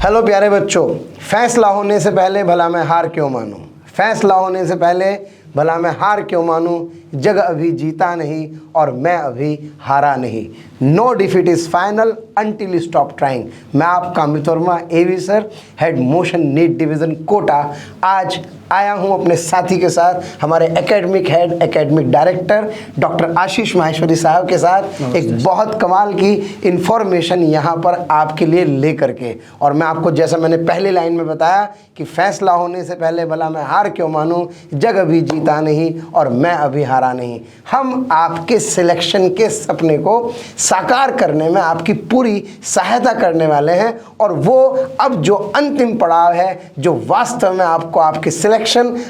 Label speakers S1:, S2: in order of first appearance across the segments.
S1: Hello प्यारे बच्चों, फैसला होने से पहले भला मैं हार क्यों मानूं, फैसला होने से पहले भला मैं हार क्यों मानूं, जग अभी जीता नहीं और मैं अभी हारा नहीं। No defeat is final until stop trying. मैं आपका Amit Verma, AV sir, head Motion NEET division Kota, आज आया हूं अपने साथी के साथ, हमारे academic head, academic director doctor Ashish Maheshwari साहब के साथ एक बहुत कमाल की इन्फॉर्मेशन यहाँ पर आपके लिए लेकर के। और मैं आपको, जैसा मैंने पहली लाइन में बताया कि फैसला होने से पहले भला मैं हार क्यों मानूं, जग अभी जीता नहीं और मैं अभी हारा नहीं। हम आपके सिलेक्शन के सपने को साकार करने में आपकी पूरी सहायता करने वाले हैं, और वो अब जो अंतिम पड़ाव है, जो वास्तव में आपको आपके सिलेक्शन,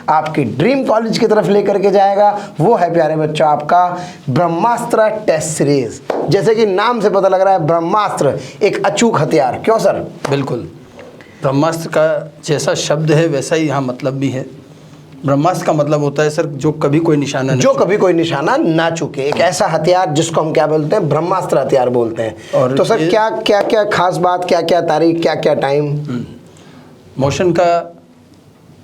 S1: आपकी ड्रीम कॉलेज की तरफ लेकर के जाएगा, वो है प्यारे बच्चों आपका ब्रह्मास्त्र टेस्ट सीरीज। जैसे कि नाम से पता लग रहा है, ब्रह्मास्त्र एक अचूक हथियार। क्यों सर?
S2: बिल्कुल, ब्रह्मास्त्र का जैसा शब्द है वैसा ही यहाँ मतलब भी है। ब्रह्मास्त्र का मतलब होता है सर जो कभी कोई निशाना
S1: कभी कोई निशाना ना चूके, एक ऐसा हथियार जिसको हम क्या बोलते हैं, ब्रह्मास्त्र हथियार बोलते हैं। और तो सर क्या क्या क्या खास बात, क्या क्या तारीख, क्या क्या टाइम?
S2: मोशन का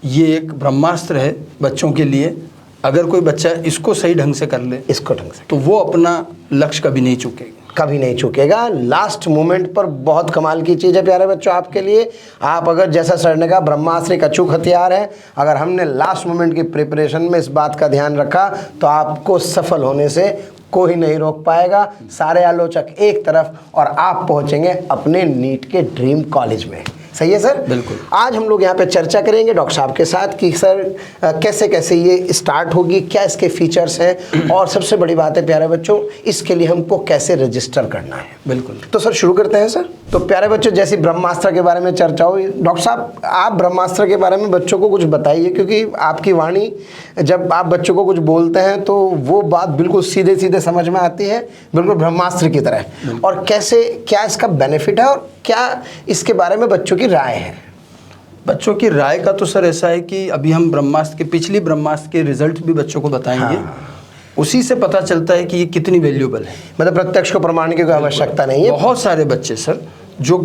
S2: ये एक ब्रह्मास्त्र है बच्चों के लिए। अगर कोई बच्चा इसको सही ढंग से कर ले,
S1: इसको ढंग से,
S2: तो वो अपना लक्ष्य कभी नहीं चूकेगा,
S1: कभी नहीं चूकेगा। लास्ट मोमेंट पर बहुत कमाल की चीज़ है प्यारे बच्चों आपके लिए। आप अगर, जैसा सर ने कहा, ब्रह्मास्त्र एक अचूक हथियार है, अगर हमने लास्ट मोमेंट की प्रिपरेशन में इस बात का ध्यान रखा तो आपको सफल होने से कोई नहीं रोक पाएगा। सारे आलोचक एक तरफ और आप पहुंचेंगे अपने नीट के ड्रीम कॉलेज में। सही है सर?
S2: बिल्कुल।
S1: आज हम लोग यहाँ पे चर्चा करेंगे डॉक्टर साहब के साथ कि सर कैसे कैसे ये स्टार्ट होगी, क्या इसके फीचर्स हैं, और सबसे बड़ी बात है प्यारे बच्चों, इसके लिए हमको कैसे रजिस्टर करना है।
S2: बिल्कुल।
S1: तो सर शुरू करते हैं सर। तो प्यारे बच्चों, जैसे ब्रह्मास्त्र के बारे में चर्चा हुई, डॉक्टर साहब आप ब्रह्मास्त्र के बारे में बच्चों को कुछ बताइए, क्योंकि आपकी वाणी जब आप बच्चों को कुछ बोलते हैं तो वो बात बिल्कुल सीधे सीधे समझ में आती है, बिल्कुल ब्रह्मास्त्र की तरह। और कैसे, क्या इसका बेनिफिट है और क्या इसके बारे में बच्चों की राय है?
S2: बच्चों की राय का तो सर ऐसा है कि अभी हम ब्रह्मास्त्र के, पिछली ब्रह्मास्त्र के रिजल्ट भी बच्चों को बताएंगे। हाँ। उसी से पता चलता है कि ये कितनी वैल्यूएबल है। मतलब
S1: प्रत्यक्ष को प्रमाण की कोई आवश्यकता नहीं है।
S2: बहुत सारे बच्चे सर जो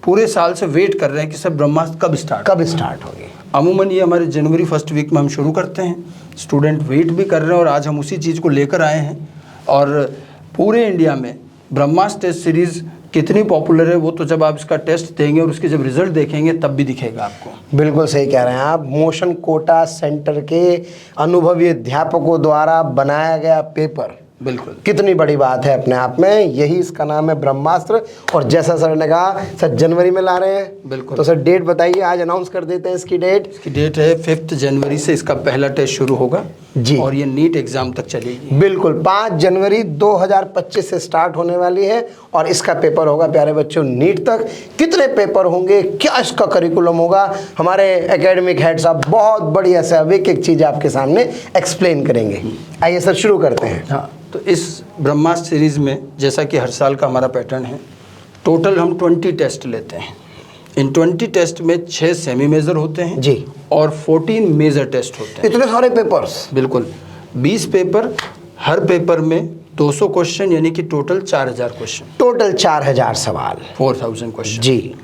S2: पूरे साल से वेट कर रहे हैं कि सर ब्रह्मास्त्र कब स्टार्ट होगी। अमूमन ये हमारे जनवरी फर्स्ट वीक में हम शुरू करते हैं। स्टूडेंट वेट भी कर रहे हैं और आज हम उसी चीज़ को लेकर आए हैं। और पूरे इंडिया में ब्रह्मास्त्र टेस्ट सीरीज़ कितनी पॉपुलर है वो तो जब आप इसका टेस्ट देंगे और उसके जब रिजल्ट देखेंगे तब भी दिखेगा आपको।
S1: बिल्कुल सही कह रहे हैं आप। मोशन कोटा सेंटर के अनुभवी अध्यापकों द्वारा बनाया गया पेपर,
S2: बिल्कुल
S1: कितनी बड़ी बात है अपने आप में। यही इसका नाम है ब्रह्मास्त्र। और जैसा सर ने कहा, सर जनवरी में ला रहे हैं।
S2: बिल्कुल।
S1: तो सर डेट बताइए, आज अनाउंस कर देते हैं इसकी डेट।
S2: इसकी डेट है 5 जनवरी से इसका पहला टेस्ट शुरू होगा
S1: जी, और
S2: ये नीट एग्जाम तक चलेगी।
S1: बिल्कुल 5 जनवरी 2025 से स्टार्ट होने वाली है और इसका पेपर होगा प्यारे बच्चों नीट तक। कितने पेपर होंगे, क्या इसका करिकुलम होगा, हमारे एकेडमिक हेड साहब बहुत बढ़िया से अब एक एक चीज़ आपके सामने एक्सप्लेन करेंगे। आइए सर शुरू करते हैं।
S2: हाँ, तो इस ब्रह्मास्त्र सीरीज़ में जैसा कि हर साल का हमारा पैटर्न है, टोटल हम 20 टेस्ट लेते हैं। इन 20 टेस्ट में 6 सेमी मेजर होते हैं
S1: जी, और
S2: 14 मेजर टेस्ट होते हैं।
S1: इतने सारे पेपर्स?
S2: बिल्कुल, 20 पेपर, हर पेपर में 200 क्वेश्चन, यानी कि टोटल 4000 क्वेश्चन,
S1: टोटल 4000 सवाल,
S2: 4000 क्वेश्चन
S1: जी।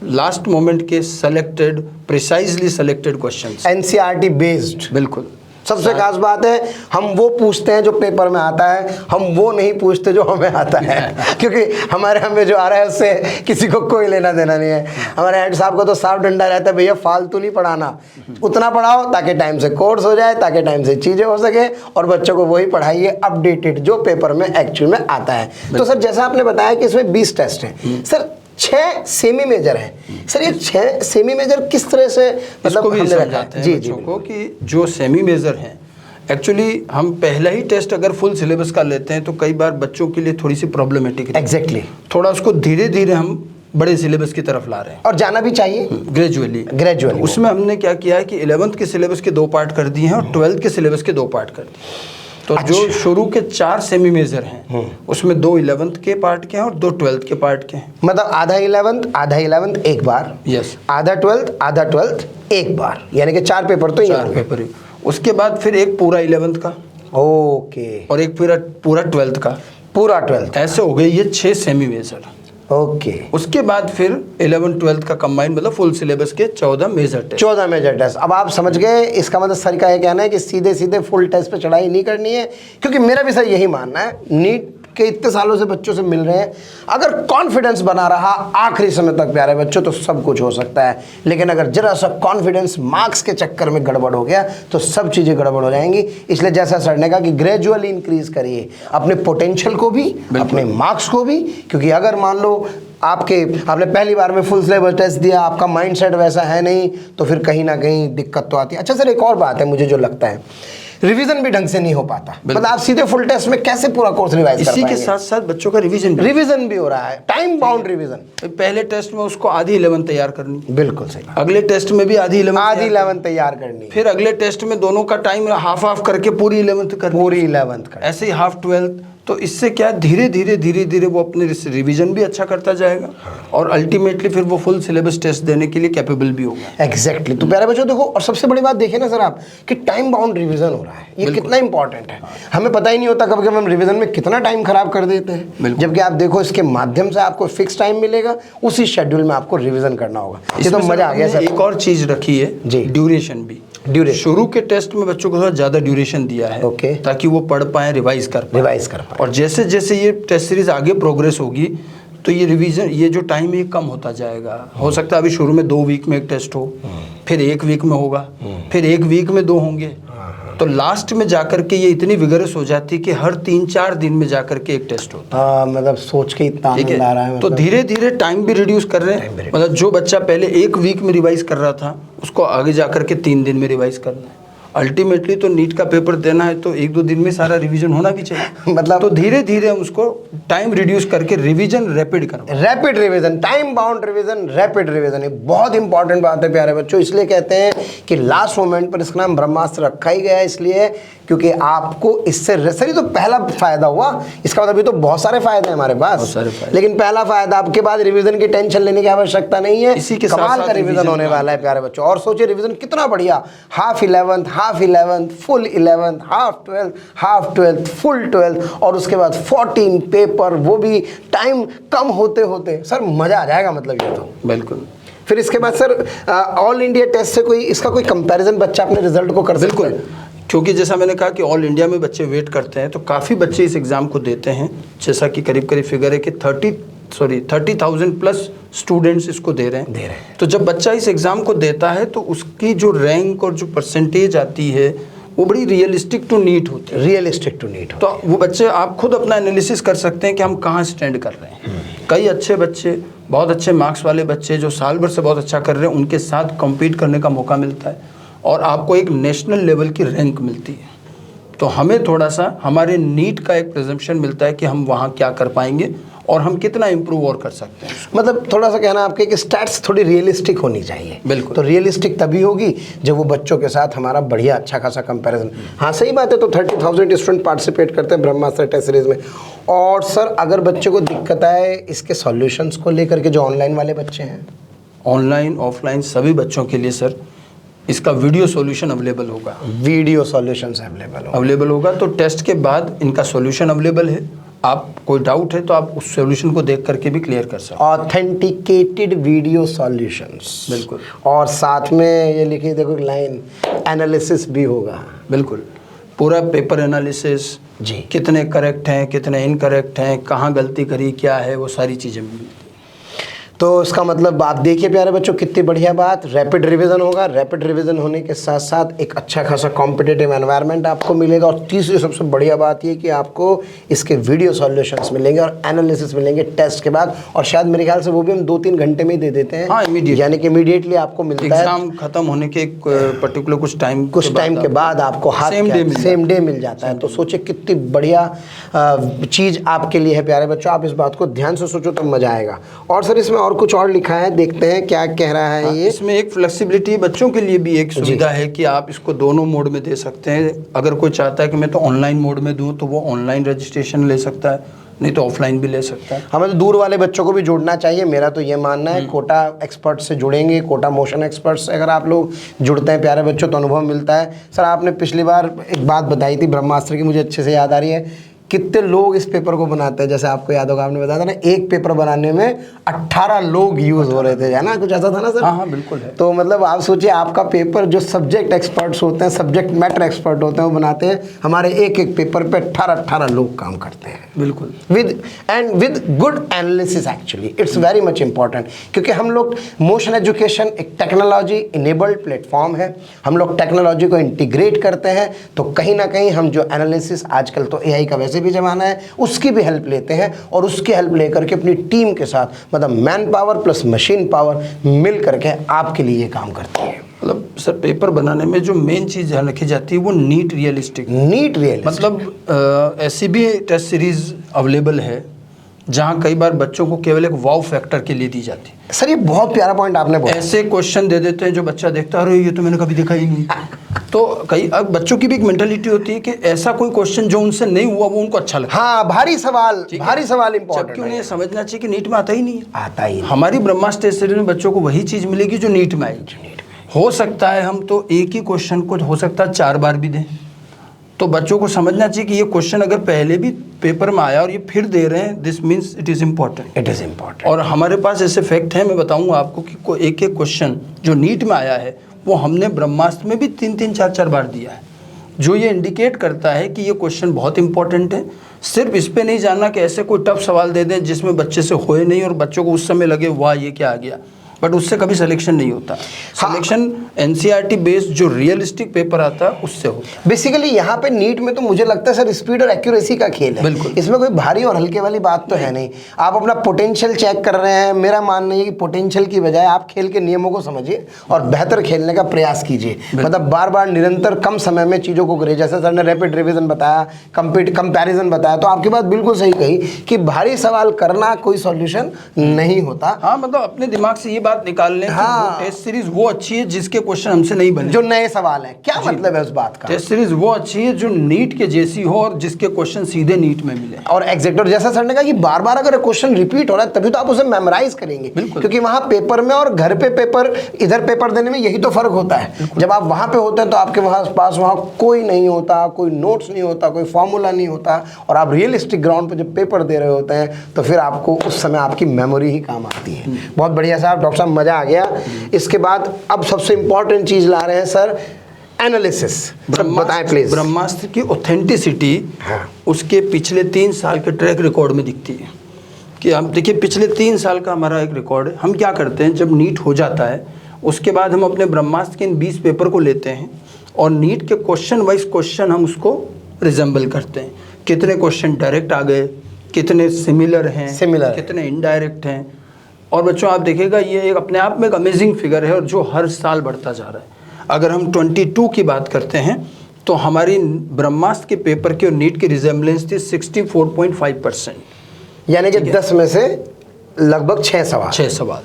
S2: लास्ट मोमेंट के selected, precisely selected questions,
S1: NCERT based.
S2: बिल्कुल।
S1: सबसे खास बात है, हम वो पूछते हैं जो पेपर में आता है, हम वो नहीं पूछते जो हमें आता है क्योंकि हमारे हमें जो आ रहा है उससे किसी को कोई लेना देना नहीं है। हमारे हेड साहब को तो साफ डंडा रहता है, भैया फालतू नहीं पढ़ाना, उतना पढ़ाओ ताकि टाइम से कोर्स हो जाए, ताकि टाइम से चीज़ें हो सके, और बच्चों को वही पढ़ाइए अपडेटेड जो पेपर में एक्चुअल में आता है। तो सर जैसा आपने बताया कि इसमें 20 टेस्ट हैं सर, 6 सेमी मेजर हैं सर। ये 6 सेमी मेजर किस तरह से, मतलब
S2: हमने समझाते हैं बच्चों को कि जो सेमी मेजर हैं, एक्चुअली हम पहला ही टेस्ट अगर फुल सिलेबस का लेते हैं तो कई बार बच्चों के लिए थोड़ी सी प्रॉब्लमेटिक है।
S1: एग्जैक्टली।
S2: थोड़ा उसको धीरे धीरे हम बड़े सिलेबस की तरफ ला रहे हैं,
S1: और जाना भी चाहिए
S2: ग्रेजुअली। उसमें हमने क्या किया है कि 11th के सिलेबस के 2 पार्ट कर दिए हैं और 12th के सिलेबस के 2 पार्ट कर दिए। तो
S1: अच्छा।
S2: जो शुरू के 4 सेमी मेजर हैं उसमें 2 11th के पार्ट के हैं और 2 12th के पार्ट के हैं।
S1: मतलब आधा 11th एक बार,
S2: यस,
S1: आधा 12th एक बार, यानी कि 4 पेपर तो
S2: 4 पेपर ही। उसके बाद फिर एक पूरा 11th का,
S1: ओके,
S2: और एक पूरा 12th का,
S1: पूरा 12th।
S2: ऐसे हो गए ये 6 सेमी मेजर।
S1: ओके।
S2: उसके बाद फिर 11 12 का कंबाइंड मतलब फुल सिलेबस के 14 मेजर टेस्ट।
S1: 14 major test. अब आप समझ गए, इसका मतलब सर का ये कहना है कि सीधे सीधे फुल टेस्ट पे चढ़ाई नहीं करनी है, क्योंकि मेरा भी सर यही मानना है, नीट के इतने सालों से बच्चों से मिल रहे हैं, अगर कॉन्फिडेंस बना रहा आखिरी समय तक प्यारे बच्चों तो सब कुछ हो सकता है, लेकिन अगर जरा सा कॉन्फिडेंस मार्क्स के चक्कर में गड़बड़ हो गया तो सब चीज़ें गड़बड़ हो जाएंगी। इसलिए जैसा सर ने कहा कि ग्रेजुअली इंक्रीज करिए अपने पोटेंशियल को भी, अपने मार्क्स को भी, क्योंकि अगर मान लो आपने पहली बार में फुल सिलेबस टेस्ट दिया, आपका माइंडसेट वैसा है नहीं, तो फिर कहीं ना कहीं दिक्कत तो आती है। अच्छा सर, एक और बात है मुझे जो लगता है, रिवीजन भी ढंग से नहीं हो पाता, मतलब आप सीधे फुल टेस्ट में कैसे पूरा कोर्स रिवाइज कर पाएंगे?
S2: इसी के साथ साथ बच्चों का रिवीजन
S1: भी हो रहा है, टाइम बाउंड रिवीजन।
S2: पहले टेस्ट में उसको आधी 11 तैयार करनी,
S1: बिल्कुल सही,
S2: अगले टेस्ट में भी आधी
S1: 11 तैयार करनी,
S2: फिर अगले टेस्ट में दोनों का टाइम हाफ हाफ करके पूरी 11th करनी,
S1: पूरी 11th करनी,
S2: ऐसे ही हाफ 12th। तो इससे क्या धीरे धीरे वो अपने रिवीजन भी अच्छा करता जाएगा और अल्टीमेटली फिर वो फुल सिलेबस टेस्ट देने के लिए कैपेबल भी होगा।
S1: एग्जैक्टली। तो प्यारे बच्चों देखो, और सबसे बड़ी बात देखिए ना सर आप, कि टाइम बाउंड रिवीजन हो रहा है, ये कितना इंपॉर्टेंट है। हमें पता ही नहीं होता कभी कभी हम रिवीजन में कितना टाइम खराब कर देते हैं, जबकि आप देखो इसके माध्यम से आपको फिक्स टाइम मिलेगा, उसी शेड्यूल में आपको रिवीजन करना होगा। ये तो मजा आ गया सर।
S2: एक और चीज रखी है जी, ड्यूरेशन भी। शुरू के टेस्ट में बच्चों को थोड़ा ज्यादा ड्यूरेशन दिया है,
S1: ओके,
S2: ताकि वो पढ़ पाए, रिवाइज कर पाए। और जैसे जैसे ये टेस्ट सीरीज आगे प्रोग्रेस होगी तो ये रिवीजन, ये जो टाइम है कम होता जाएगा। हो सकता है अभी शुरू में 2 वीक में एक टेस्ट हो, फिर 1 वीक में होगा, फिर 1 वीक में 2 होंगे, तो लास्ट में जाकर के ये इतनी विगरस हो जाती है कि हर 3-4 दिन में जाकर के एक टेस्ट होता है।
S1: मतलब सोच के इतना आनंद आ रहा है।
S2: तो धीरे धीरे टाइम भी रिड्यूस कर रहे हैं, मतलब जो बच्चा पहले 1 वीक में रिवाइज कर रहा था उसको आगे जाकर के 3 दिन में रिवाइज करना है। अल्टीमेटली तो नीट का पेपर देना है तो 1-2 दिन में सारा रिवीजन होना भी चाहिए।
S1: मतलब
S2: तो धीरे धीरे हम उसको टाइम रिड्यूस करके रिवीजन रैपिड करवाएं।
S1: Rapid revision, time bound revision, rapid revision, ये बहुत इंपॉर्टेंट बात है प्यारे बच्चों। इसलिए कहते हैं कि लास्ट मोमेंट पर इसका नाम ब्रह्मास्त्र रखा ही गया है, इसलिए क्योंकि आपको इससे सर ये तो पहला फायदा हुआ, इसका मतलब भी तो बहुत सारे फायदे हैं हमारे पास, लेकिन पहला फायदा आपके बाद रिवीजन की टेंशन लेने की आवश्यकता नहीं है।
S2: इसी के
S1: कमाल का रिवीजन होने वाला है प्यारे बच्चों। और सोचिए रिवीजन कितना बढ़िया, half 11th, full 11th, half 12th, full 12th, और उसके बाद 14 पेपर, वो भी टाइम कम होते होते। सर मजा आ जाएगा, मतलब ये तो
S2: बिल्कुल।
S1: फिर इसके बाद सर ऑल इंडिया टेस्ट से कोई इसका कोई कंपैरिजन बच्चा अपने रिजल्ट को कर सकता है?
S2: क्योंकि जैसा मैंने कहा कि ऑल इंडिया में बच्चे वेट करते हैं, तो काफ़ी बच्चे इस एग्ज़ाम को देते हैं। जैसा कि करीब फिगर है कि 30,000 प्लस स्टूडेंट्स इसको दे रहे हैं। तो जब बच्चा इस एग्ज़ाम को देता है तो उसकी जो रैंक और जो परसेंटेज आती है वो बड़ी रियलिस्टिक टू नीट होती है।
S1: Realistic to NEET.
S2: तो वो बच्चे, आप खुद अपना एनालिसिस कर सकते हैं कि हम कहाँ स्टैंड कर रहे हैं। कई अच्छे बच्चे, बहुत अच्छे मार्क्स वाले बच्चे जो साल भर से बहुत अच्छा कर रहे हैं, उनके साथ कम्पीट करने का मौका मिलता है और आपको एक नेशनल लेवल की रैंक मिलती है। तो हमें थोड़ा सा हमारे नीट का एक प्रिजम्पशन मिलता है कि हम वहाँ क्या कर पाएंगे और हम कितना इम्प्रूव और कर सकते हैं।
S1: मतलब थोड़ा सा कहना आपके कि स्टैट्स थोड़ी रियलिस्टिक होनी चाहिए।
S2: बिल्कुल।
S1: तो रियलिस्टिक तभी होगी जब वो बच्चों के साथ हमारा बढ़िया अच्छा खासा कंपैरिजन। हाँ सही बात है। तो 30,000 स्टूडेंट पार्टिसिपेट करते हैं ब्रह्मास्त्र टेस्ट सीरीज में। और सर अगर बच्चे को दिक्कत आए इसके सॉल्यूशंस को लेकर के, जो ऑनलाइन वाले बच्चे हैं,
S2: ऑनलाइन ऑफलाइन सभी बच्चों के लिए सर इसका वीडियो सॉल्यूशन अवेलेबल होगा।
S1: वीडियो सॉल्यूशंस
S2: अवेलेबल होगा। तो टेस्ट के बाद इनका सॉल्यूशन अवेलेबल है। आप कोई डाउट है तो आप उस सॉल्यूशन को देख करके भी क्लियर कर सकते हैं।
S1: Authenticated video solutions.
S2: बिल्कुल।
S1: और साथ में ये लिखी देखो लाइन, एनालिसिस भी होगा।
S2: बिल्कुल, पूरा पेपर एनालिसिस
S1: जी,
S2: कितने करेक्ट हैं, कितने इनकरेक्ट हैं, कहाँ गलती करी, क्या है, वो सारी चीज़ें मिलती हैं।
S1: तो इसका मतलब आप देखिए प्यारे बच्चों कितनी बढ़िया बात, रैपिड रिवीजन होगा। रैपिड रिवीजन होने के साथ साथ एक अच्छा खासा कॉम्पिटिटिव एनवायरनमेंट आपको मिलेगा। और तीसरी सबसे बढ़िया बात ये कि आपको इसके वीडियो सॉल्यूशंस मिलेंगे और एनालिसिस मिलेंगे टेस्ट के बाद। और शायद मेरे ख्याल से वो भी हम 2-3 घंटे में ही दे देते हैं।
S2: हाँ, इमीडिएट,
S1: यानी कि इमीडिएटली आपको मिलता है।
S2: एग्जाम खत्म होने के एक पर्टिकुलर कुछ टाइम
S1: के बाद आपको सेम डे मिल जाता है। तो सोचिए कितनी बढ़िया चीज़ आपके लिए है प्यारे बच्चों। आप इस बात को ध्यान से सोचो तब मजा आएगा। और सर इसमें और कुछ और लिखा है, देखते हैं क्या कह रहा है ये।
S2: इसमें एक फ्लेक्सिबिलिटी बच्चों के लिए भी एक सुविधा है कि आप इसको दोनों मोड में दे सकते हैं। अगर कोई चाहता है कि मैं तो ऑनलाइन मोड में दूं तो वो ऑनलाइन रजिस्ट्रेशन ले सकता है, नहीं तो ऑफलाइन भी ले सकता है।
S1: हमें तो दूर वाले बच्चों को भी जोड़ना चाहिए, मेरा तो ये मानना है। कोटा एक्सपर्ट से जुड़ेंगे, कोटा मोशन एक्सपर्ट से अगर आप लोग जुड़ते हैं प्यारे बच्चों तो अनुभव मिलता है। सर आपने पिछली बार एक बात बताई थी ब्रह्मास्त्र की, मुझे अच्छे से याद आ रही है कितने लोग इस पेपर को बनाते हैं। जैसे आपको याद होगा, आपने बताया था ना, एक पेपर बनाने में 18 लोग यूज हो रहे थे, है ना, कुछ ऐसा था ना सर?
S2: हाँ हाँ बिल्कुल है।
S1: तो मतलब आप सोचिए, आपका पेपर जो सब्जेक्ट एक्सपर्ट्स होते हैं, सब्जेक्ट मैटर एक्सपर्ट होते हैं, वो बनाते हैं, हमारे एक एक पेपर पे 18 लोग काम करते हैं।
S2: बिल्कुल।
S1: With good analysis actually it's very much important, क्योंकि हम लोग मोशन एजुकेशन एक टेक्नोलॉजी इनेबल्ड प्लेटफॉर्म है, हम लोग टेक्नोलॉजी को इंटीग्रेट करते हैं, तो कहीं ना कहीं हम जो एनालिसिस, आजकल तो एआई का वैसे भी ज़माना है, उसकी भी हेल्प लेते हैं, और उसकी हेल्प लेकर के अपनी टीम के साथ, मतलब man power plus machine power मिल करके आपके लिए ये काम करती है।
S2: मतलब सर पेपर बनाने में जो मेन चीज़ ध्यान रखी जाती है वो नीट रियलिस्टिक। मतलब ऐसी भी टेस्ट सीरीज अवेलेबल है जहाँ कई बार बच्चों को केवल एक वाव फैक्टर के लिए दी जाती है।
S1: सर ये बहुत प्यारा पॉइंट आपने बोला।
S2: ऐसे क्वेश्चन दे देते हैं जो बच्चा देखता है, अरे ये तो मैंने कभी देखा ही नहीं। तो कई अब बच्चों की भी एक मेंटालिटी होती है कि ऐसा कोई क्वेश्चन जो उनसे नहीं हुआ वो उनको अच्छा लगता है।
S1: हाँ, भारी सवाल इंपॉर्टेंट है।
S2: जबकि उन्हें समझना चाहिए कि नीट में आता ही नहीं है।
S1: आता ही नहीं।
S2: हमारी ब्रह्मास्त्र टेस्ट सीरीज में बच्चों को वही चीज़ मिलेगी जो नीट में आएगी। हो सकता है हम तो एक ही क्वेश्चन को हो सकता है 4 बार भी दें, तो बच्चों को समझना चाहिए कि ये क्वेश्चन अगर पहले भी पेपर में आया और ये फिर दे रहे हैं, this means it is important.
S1: It is important.
S2: और हमारे पास ऐसे फैक्ट हैं, मैं बताऊंगा आपको कि एक एक क्वेश्चन जो नीट में आया है वो हमने ब्रह्मास्त्र में भी 3-3, 4-4 बार दिया है, जो ये इंडिकेट करता है कि ये क्वेश्चन बहुत इंपॉर्टेंट है। सिर्फ इस पे नहीं जानना कि ऐसे कोई टफ सवाल दे दें जिसमें बच्चे से होए नहीं और बच्चों को उस समय लगे वाह ये क्या आ गया, बट उससे कभी सिलेक्शन नहीं होता। सिलेक्शन एनसीईआरटी बेस्ड जो रियलिस्टिक पेपर आता है उससे होता है।
S1: बेसिकली यहाँ पे नीट में तो मुझे लगता है सर स्पीड और एक्यूरेसी का खेल है।
S2: बिल्कुल।
S1: इसमें कोई भारी और हल्के वाली बात तो है नहीं। आप अपना पोटेंशियल चेक कर रहे हैं। मेरा मानना है कि पोटेंशियल की बजाय आप खेल के नियमों को समझिए और बेहतर खेलने का प्रयास कीजिए। मतलब बार बार निरंतर कम समय में चीज़ों को करिए। जैसे सर ने रैपिड रिविजन बताया, कंपैरिजन बताया, तो आपकी बात बिल्कुल सही कही कि भारी सवाल करना कोई सॉल्यूशन नहीं होता।
S2: हाँ, मतलब अपने दिमाग से ये बात निकाल लें।
S1: हाँ।
S2: कि टेस्ट सीरीज वो अच्छी है जिसके क्वेश्चन हमसे नहीं बने,
S1: जो नए सवाल है। क्या मतलब है उस बात का?
S2: टेस्ट सीरीज वो अच्छी है जो नीट के जैसी हो और जिसके क्वेश्चन सीधे नीट में मिले।
S1: और एग्जैक्ट, और जैसा सर ने कहा कि बार बार अगर क्वेश्चन रिपीट हो रहा है तभी तो आप उसे मेमोराइज करेंगे। क्योंकि वहां पेपर में और घर पे पेपर, इधर पेपर देने में यही तो फर्क होता है। जब आप वहां पे होते हैं तो आपके पास वहां कोई नहीं होता, कोई नोट्स नहीं होता, कोई फॉर्मूला नहीं होता, और आप रियलिस्टिक ग्राउंड पे जब पेपर दे रहे होते हैं तो फिर आपको उस समय आपकी मेमोरी ही काम आती है। बहुत बढ़िया साहब, डॉक्टर साहब मजा आ गया। इसके बाद अब सबसे इंपॉर्टेंट चीज ला रहे हैं सर, एनालिसिस। बताएं प्लीज।
S2: ब्रह्मास्त्र की ऑथेंटिसिटी उसके पिछले 3 साल के ट्रैक रिकॉर्ड में दिखती है। कि हम देखिए पिछले 3 साल का हमारा एक रिकॉर्ड है। हम क्या करते हैं, जब नीट हो जाता है उसके बाद हम अपने ब्रह्मास्त्र के इन 20 पेपर को लेते हैं और नीट के क्वेश्चन वाइज क्वेश्चन हम उसको रिजेंबल करते हैं। कितने क्वेश्चन डायरेक्ट आ गए, कितने सिमिलर हैं, कितने इनडायरेक्ट हैं। और बच्चों आप देखिएगा ये एक अपने आप में एक अमेजिंग फिगर है और जो हर साल बढ़ता जा रहा है। अगर हम 22 की बात करते हैं तो हमारी ब्रह्मास्त्र के पेपर की और नीट की रिजेम्बलेंस थी 64.5%,
S1: यानी कि 10 में से लगभग 6 सवाल।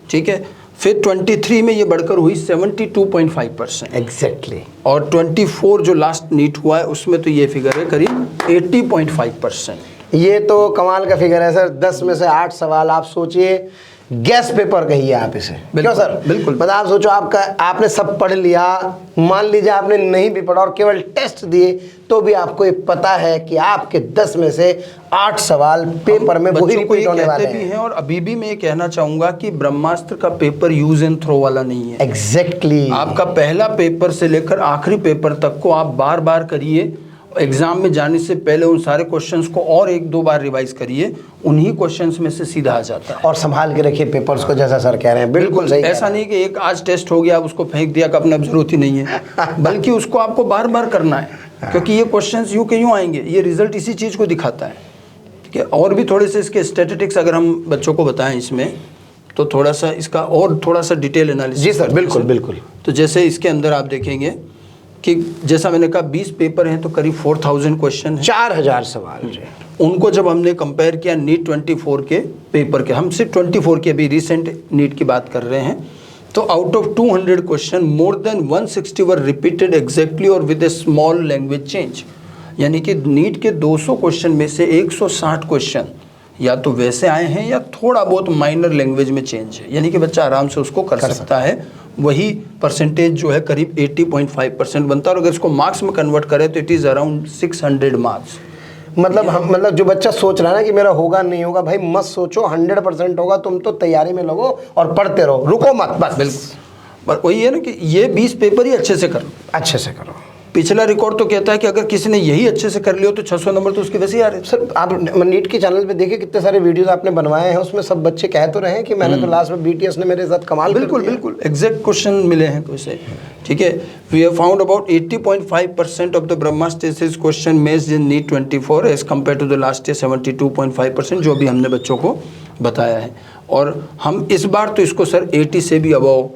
S1: ठीक है। फिर 23 में ये बढ़कर हुई 72.5%। एग्जैक्टली।
S2: और 24 जो लास्ट नीट हुआ है उसमें तो ये फिगर है करीब 80.5%।
S1: ये तो कमाल का फिगर है सर। 10 में से 8 सवाल। आप सोचिए, गैस पेपर कहिए आप इसे, क्यों सर?
S2: बिल्कुल।
S1: मतलब आप सोचो, आपने सब पढ़ लिया, मान लीजिए आपने नहीं भी पढ़ा और केवल टेस्ट दिए, तो भी आपको ये पता है कि आपके 10 में से 8 सवाल पेपर में वही रिपीट होने वाले हैं।
S2: और अभी भी मैं ये कहना चाहूंगा कि ब्रह्मास्त्र का पेपर यूज एंड थ्रो वाला नहीं है।
S1: एग्जैक्टली।
S2: आपका पहला पेपर से लेकर आखिरी पेपर तक को आप बार बार करिए। एग्जाम में जाने से पहले उन सारे क्वेश्चंस को और 1-2 बार रिवाइज करिए, उन्हीं क्वेश्चंस में से सीधा आ जाता है।
S1: और संभाल के रखिए पेपर्स को, जैसा सर कह रहे हैं। बिल्कुल सही।
S2: ऐसा नहीं कि एक आज टेस्ट हो गया आप उसको फेंक दिया कि अपने अब जरूरत ही नहीं है, बल्कि उसको आपको बार बार करना है, क्योंकि ये क्वेश्चंस यूं के यूं आएंगे। ये रिजल्ट इसी चीज़ को दिखाता है। ठीक है। और भी थोड़े से इसके स्टैटिस्टिक्स अगर हम बच्चों को बताएं इसमें, तो थोड़ा सा इसका और थोड़ा सा डिटेल एनालिसिस।
S1: जी सर, बिल्कुल बिल्कुल।
S2: तो जैसे इसके अंदर आप देखेंगे कि जैसा मैंने कहा 20 पेपर हैं तो करीब 4000 क्वेश्चन है,
S1: 4000 सवाल।
S2: उनको जब हमने कंपेयर किया नीट 24 के पेपर के, हम सिर्फ 24 के अभी रिसेंट नीट की बात कर रहे हैं, तो out of 200 question more than 160 were repeated exactly और with a small language change. यानी कि नीट के 200 क्वेश्चन में से 160 क्वेश्चन या तो वैसे आए हैं या थोड़ा बहुत माइनर लैंग्वेज में चेंज है, यानी कि बच्चा आराम से उसको कर सकता है। वही परसेंटेज जो है करीब 80.5% बनता है। और अगर इसको मार्क्स में कन्वर्ट करें तो इट इज़ अराउंड 600 मार्क्स।
S1: मतलब हम मतलब जो बच्चा सोच रहा है ना कि मेरा होगा नहीं होगा, भाई मत सोचो, 100% होगा। तुम तो तैयारी में लगो और पढ़ते रहो, रुको मत बस।
S2: बिल्कुल, पर वही है ना कि ये 20 पेपर ही अच्छे से करो,
S1: अच्छे से करो।
S2: पिछला रिकॉर्ड तो कहता है कि अगर किसी ने यही अच्छे से कर लियो तो 600 नंबर तो उसके वैसे ही आ रहे।
S1: सर आप नीट के चैनल पे देखिए कितने सारे वीडियोस आपने बनवाए हैं, उसमें सब बच्चे कह तो रहे हैं कि मैंने तो लास्ट में BTS ने मेरे साथ कमाल कर
S2: बिल्कुल
S1: दिया।
S2: बिल्कुल एग्जैक्ट क्वेश्चन मिले हैं वैसे, ठीक है। We have found about 80.5% of the Brahmastra thesis question matched in NEET 24 as compare to the last year 72.5%, जो भी हमने बच्चों को बताया है। और हम इस बार तो इसको सर 80 से भी above,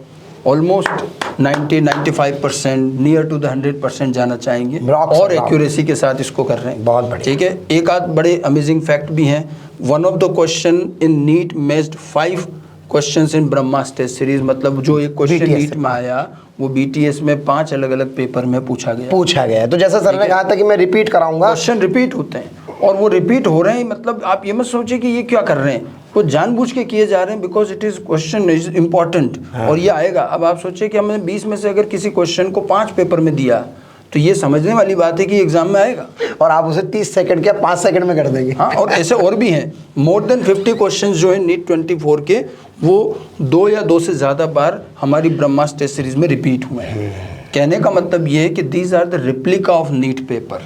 S2: almost 90-95% near to the 100% जाना चाहेंगे, और एक्यूरेसी के साथ इसको कर रहे हैं।
S1: बहुत बढ़िया,
S2: ठीक है। एक आध बड़े अमेजिंग फैक्ट भी हैं। One of the question in NEET matched 5 questions in Brahmastra series, मतलब जो एक क्वेश्चन नीट में आया वो BTS में 5 अलग अलग पेपर में पूछा गया है।
S1: तो जैसा सर ने कहा था कि मैं रिपीट कराऊंगा,
S2: क्वेश्चन रिपीट होते हैं और वो रिपीट हो रहे हैं, मतलब आप ये मत सोचिए कि ये क्या कर रहे हैं, वो जानबूझ के किए जा रहे हैं, because it is question is important और ये आएगा। अब आप सोचिए कि हमने 20 में से अगर किसी क्वेश्चन को 5 पेपर में दिया तो ये समझने वाली बात है कि एग्जाम में आएगा,
S1: और आप उसे 30 सेकंड या 5 सेकंड में कर देंगे।
S2: हाँ, और ऐसे और भी हैं। मोर देन 50 क्वेश्चन जो है नीट 24 के, वो 2 या 2 से ज़्यादा बार हमारी ब्रह्मास्त्र सीरीज में रिपीट हुए हैं। कहने का मतलब ये है कि these are the replica of NEET paper,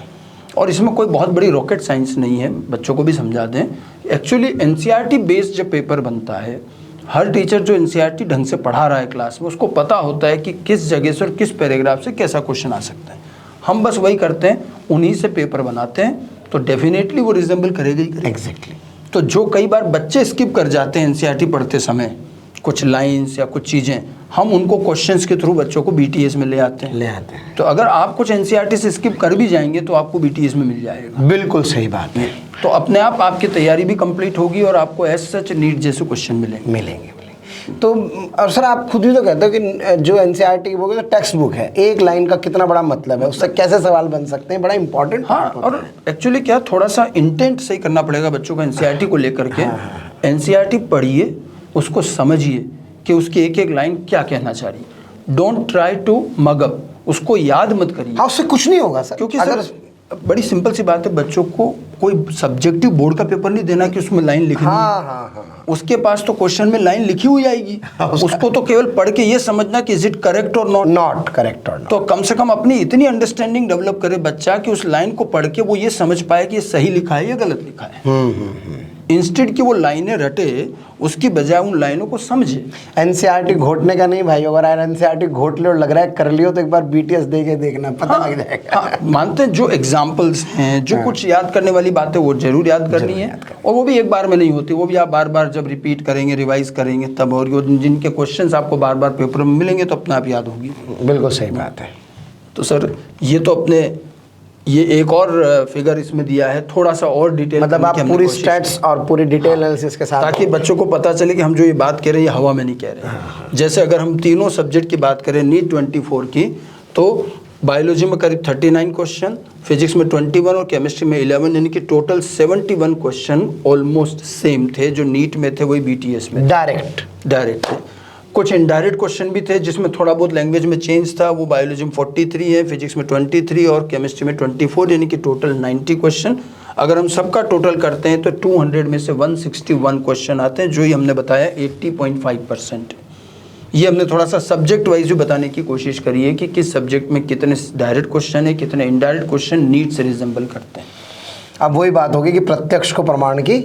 S2: और इसमें कोई बहुत बड़ी रॉकेट साइंस नहीं है, बच्चों को भी समझा दें। एक्चुअली NCERT बेस्ड जब पेपर बनता है, हर टीचर जो NCERT ढंग से पढ़ा रहा है क्लास में, उसको पता होता है कि किस जगह से और किस पैराग्राफ से कैसा क्वेश्चन आ सकता है। हम बस वही करते हैं, उन्हीं से पेपर बनाते हैं, तो डेफिनेटली वो रिजेंबल करेगा ही करेगा।
S1: एग्जैक्टली।
S2: तो जो कई बार बच्चे स्किप कर जाते हैं NCERT पढ़ते समय, कुछ लाइंस या कुछ चीज़ें, हम उनको क्वेश्चंस के थ्रू बच्चों को BTS में ले आते हैं। तो अगर आप कुछ NCERT से स्किप कर भी जाएंगे तो आपको BTS में मिल जाएगा।
S1: बिल्कुल सही बात है।
S2: तो अपने आप आपकी तैयारी भी कंप्लीट होगी और आपको एज सच नीट जैसे क्वेश्चन मिलेंगे।
S1: तो और सर आप खुद भी तो कहते हो कि जो NCERT की बुक है टेक्स्ट बुक है, एक लाइन का कितना बड़ा मतलब है, उससे कैसे सवाल बन सकते हैं, बड़ा इंपॉर्टेंट।
S2: हाँ, और एक्चुअली क्या थोड़ा सा इंटेंट सही करना पड़ेगा बच्चों को NCERT को लेकर के। NCERT पढ़िए, उसको समझिए कि उसकी एक एक लाइन क्या कहना चाह रही है। Don't try to mug up, उसको याद मत करिए।
S1: हाँ, उससे कुछ नहीं होगा सर,
S2: क्योंकि अगर बड़ी सिंपल सी बात है, बच्चों को कोई सब्जेक्टिव बोर्ड का पेपर नहीं देना कि उसमें लाइन लिखनी है। उसके पास तो क्वेश्चन में लाइन लिखी हुई आएगी, उसको तो केवल पढ़ के ये समझना कि इज इट करेक्ट और नॉट करेक्ट। तो कम से कम अपनी इतनी अंडरस्टैंडिंग डेवलप करे बच्चा कि उस लाइन को पढ़ के वो ये समझ पाए कि ये सही लिखा है या गलत लिखा है। इंस्टेड कि वो लाइनें रटे, उसकी बजाय उन लाइनों को समझे।
S1: NCERT घोटने का नहीं भाई, अगर NCERT घोट ले और लग रहा है कर लियो तो एक बार BTS दे के देखना, पता लग जाएगा।
S2: हाँ, मानते हैं जो एग्जाम्पल्स हैं, जो कुछ याद करने वाली बातें वो जरूर याद करनी है, और वो भी एक बार में नहीं होती, वो भी आप बार बार जब रिपीट करेंगे, रिवाइज करेंगे तब, और जिनके क्वेश्चंस आपको बार बार पेपर में मिलेंगे तो अपने आप याद होगी।
S1: बिल्कुल सही बात है।
S2: तो सर ये तो अपने ये एक और फिगर इसमें दिया है, थोड़ा सा और डिटेल,
S1: मतलब आप पूरी स्टैट्स और पूरी डिटेल एनालिसिस के साथ,
S2: ताकि बच्चों को पता चले कि हम जो ये बात कह रहे हैं ये हवा में नहीं कह रहे हैं। जैसे अगर हम तीनों सब्जेक्ट की बात करें नीट 24 की, तो बायोलॉजी में करीब 39 क्वेश्चन, फिजिक्स में 21 और केमिस्ट्री में 11, यानी कि टोटल 71 क्वेश्चन ऑलमोस्ट सेम थे। जो नीट में थे वही BTS में डायरेक्ट थे। कुछ इनडायरेक्ट क्वेश्चन भी थे जिसमें थोड़ा बहुत लैंग्वेज में चेंज था, वो बायोलॉजी में 43 है, फिजिक्स में 23 और केमिस्ट्री में 24, यानी कि टोटल 90 क्वेश्चन। अगर हम सबका टोटल करते हैं तो 200 में से 161 क्वेश्चन आते हैं, जो ही हमने बताया 80.5%। ये हमने थोड़ा सा सब्जेक्ट वाइज भी बताने की कोशिश करी है कि किस सब्जेक्ट में कितने डायरेक्ट क्वेश्चन है, कितने इनडायरेक्ट क्वेश्चन नीट से रिजेंबल करते हैं।
S1: अब वही बात होगी कि प्रत्यक्ष को प्रमाण की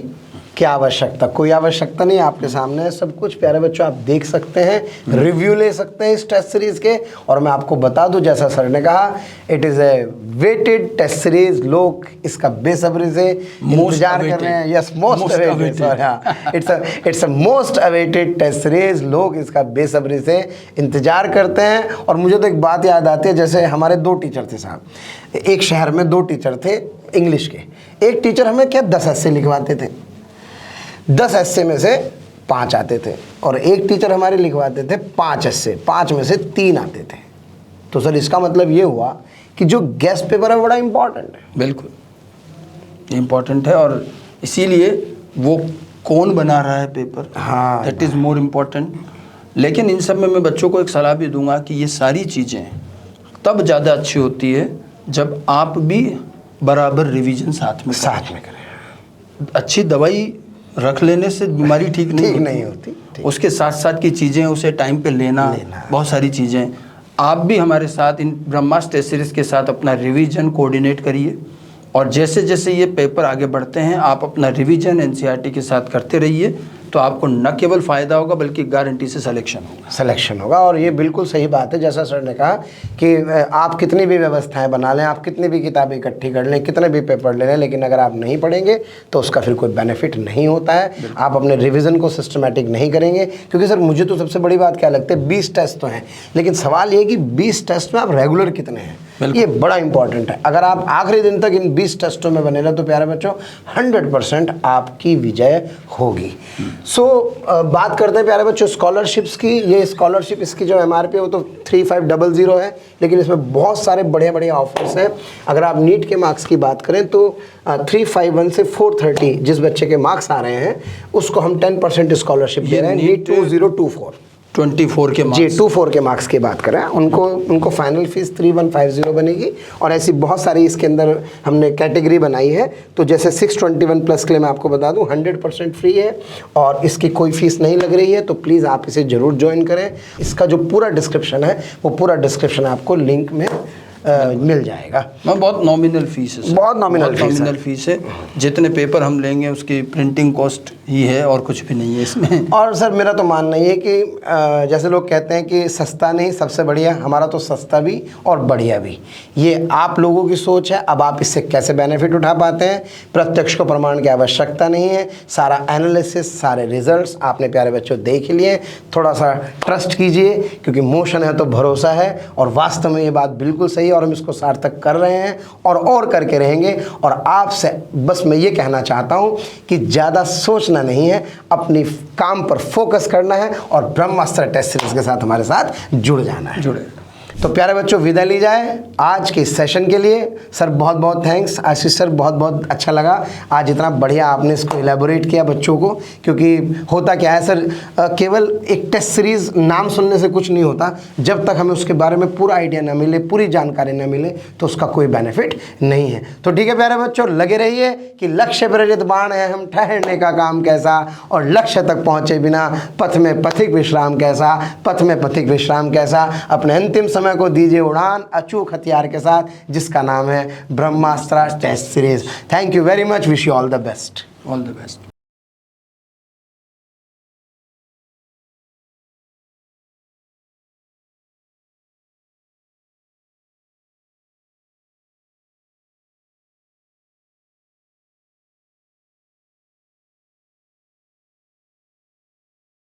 S1: क्या आवश्यकता, कोई आवश्यकता नहीं, आपके सामने है सब कुछ। प्यारे बच्चों, आप देख सकते हैं, रिव्यू ले सकते हैं इस टेस्ट सीरीज के। और मैं आपको बता दूं, जैसा सर ने कहा, it is awaited test series. लोग इसका बेसब्री से इंतजार कर रहे हैं। Yes, most awaited, it's a most awaited test series. लोग इसका बेसब्री से इंतजार करते हैं। और मुझे तो एक बात याद आती है, जैसे हमारे 2 टीचर थे साहब, एक शहर में 2 टीचर थे इंग्लिश के। एक टीचर हमें क्या 10 ऐसे लिखवाते थे, 10 ऐसे में से 5 आते थे, और एक टीचर हमारे लिखवाते थे 5 ऐसे, 5 में से 3 आते थे। तो सर इसका मतलब ये हुआ कि जो गेस्ट पेपर है बड़ा इंपॉर्टेंट है।
S2: बिल्कुल इंपॉर्टेंट है, और इसीलिए वो कौन बना रहा है पेपर,
S1: हाँ,
S2: दैट इज़ मोर इम्पॉर्टेंट। लेकिन इन सब में मैं बच्चों को एक सलाह भी दूंगा कि ये सारी चीज़ें तब ज़्यादा अच्छी होती है जब आप भी बराबर रिवीजन साथ में
S1: करें।
S2: अच्छी दवाई रख लेने से बीमारी ठीक नहीं
S1: होती।
S2: उसके साथ साथ की चीज़ें, उसे टाइम पे लेना, बहुत सारी चीज़ें। आप भी हमारे साथ इन ब्रह्मास्त्र टेस्ट सीरीज के साथ अपना रिवीजन कोऑर्डिनेट करिए, और जैसे जैसे ये पेपर आगे बढ़ते हैं आप अपना रिवीजन एनसीईआरटी के साथ करते रहिए, तो आपको न केवल फ़ायदा होगा बल्कि गारंटी से सिलेक्शन होगा। और ये बिल्कुल सही बात है, जैसा सर ने कहा कि आप कितनी भी व्यवस्थाएं बना लें, आप कितनी भी किताबें इकट्ठी कर लें, कितने भी पेपर ले लें, लेकिन अगर आप नहीं पढ़ेंगे तो उसका फिर कोई बेनिफिट नहीं होता है। आप अपने रिवीजन को सिस्टमेटिक नहीं करेंगे, क्योंकि सर मुझे तो सबसे बड़ी बात क्या लगती है, 20 टेस्ट तो हैं, लेकिन सवाल ये कि 20 टेस्ट में आप रेगुलर कितने हैं, ये बड़ा इंपॉर्टेंट है। अगर आप आखिरी दिन तक इन 20 टेस्टों में बने रहे तो प्यारे बच्चों 100% आपकी विजय होगी। बात करते हैं प्यारे बच्चों स्कॉलरशिप्स की। ये स्कॉलरशिप इसकी जो MRP है वो तो 3500 है, लेकिन इसमें बहुत सारे बढ़िया ऑफर्स हैं। अगर आप नीट के मार्क्स की बात करें तो 351 से 430 जिस बच्चे के मार्क्स आ रहे हैं उसको हम 10% स्कॉलरशिप दे रहे हैं। नीट 24 के मार्क्स,
S1: जी 24 के मार्क्स की बात करें उनको फाइनल फीस 3150 बनेगी। और ऐसी बहुत सारी इसके अंदर हमने कैटेगरी बनाई है। तो जैसे 621 प्लस के लिए मैं आपको बता दूं 100% फ्री है और इसकी कोई फीस नहीं लग रही है, तो प्लीज़ आप इसे ज़रूर ज्वाइन करें। इसका जो पूरा डिस्क्रिप्शन है वो पूरा डिस्क्रिप्शन आपको लिंक में मिल जाएगा।
S2: बहुत नॉमिनल फीस है,
S1: बहुत नॉमिनल
S2: फीस है। जितने पेपर हम लेंगे उसकी प्रिंटिंग कॉस्ट ही है और कुछ भी नहीं है इसमें।
S1: और सर मेरा तो मानना ये है कि जैसे लोग कहते हैं कि सस्ता नहीं सबसे बढ़िया, हमारा तो सस्ता भी और बढ़िया भी। ये आप लोगों की सोच है, अब आप इससे कैसे बेनिफिट उठा पाते हैं। प्रत्यक्ष को प्रमाण की आवश्यकता नहीं है, सारा एनालिसिस, सारे रिजल्ट्स आपने प्यारे बच्चों देख लिए। थोड़ा सा ट्रस्ट कीजिए, क्योंकि मोशन है तो भरोसा है, और वास्तव में ये बात बिल्कुल सही है और हम इसको सार्थक कर रहे हैं और करके रहेंगे। और आपसे बस मैं ये कहना चाहता हूं कि ज़्यादा सोचना नहीं है, अपनी काम पर फोकस करना है और ब्रह्मास्त्र टेस्ट सीरीज के साथ हमारे साथ जुड़ जाना है। तो प्यारे बच्चों विदा ली जाए आज के इस सेशन के लिए। सर बहुत बहुत थैंक्स। आशीष सर बहुत अच्छा लगा आज, इतना बढ़िया आपने इसको इलेबोरेट किया बच्चों को। क्योंकि होता क्या है सर, केवल एक टेस्ट सीरीज़ नाम सुनने से कुछ नहीं होता, जब तक हमें उसके बारे में पूरा आइडिया ना मिले, पूरी जानकारी ना मिले, तो उसका कोई बेनिफिट नहीं है। तो ठीक है प्यारे बच्चों, लगे रहिए कि लक्ष्य प्रेरित बाण है हम, ठहरने का काम कैसा, और लक्ष्य तक पहुँचे बिना पथ में पथिक विश्राम कैसा, पथ में पथिक विश्राम कैसा। अपने अंतिम समय को दीजिए उड़ान अचूक हथियार के साथ, जिसका नाम है Brahmastra test series. Thank you very much, wish you all the best.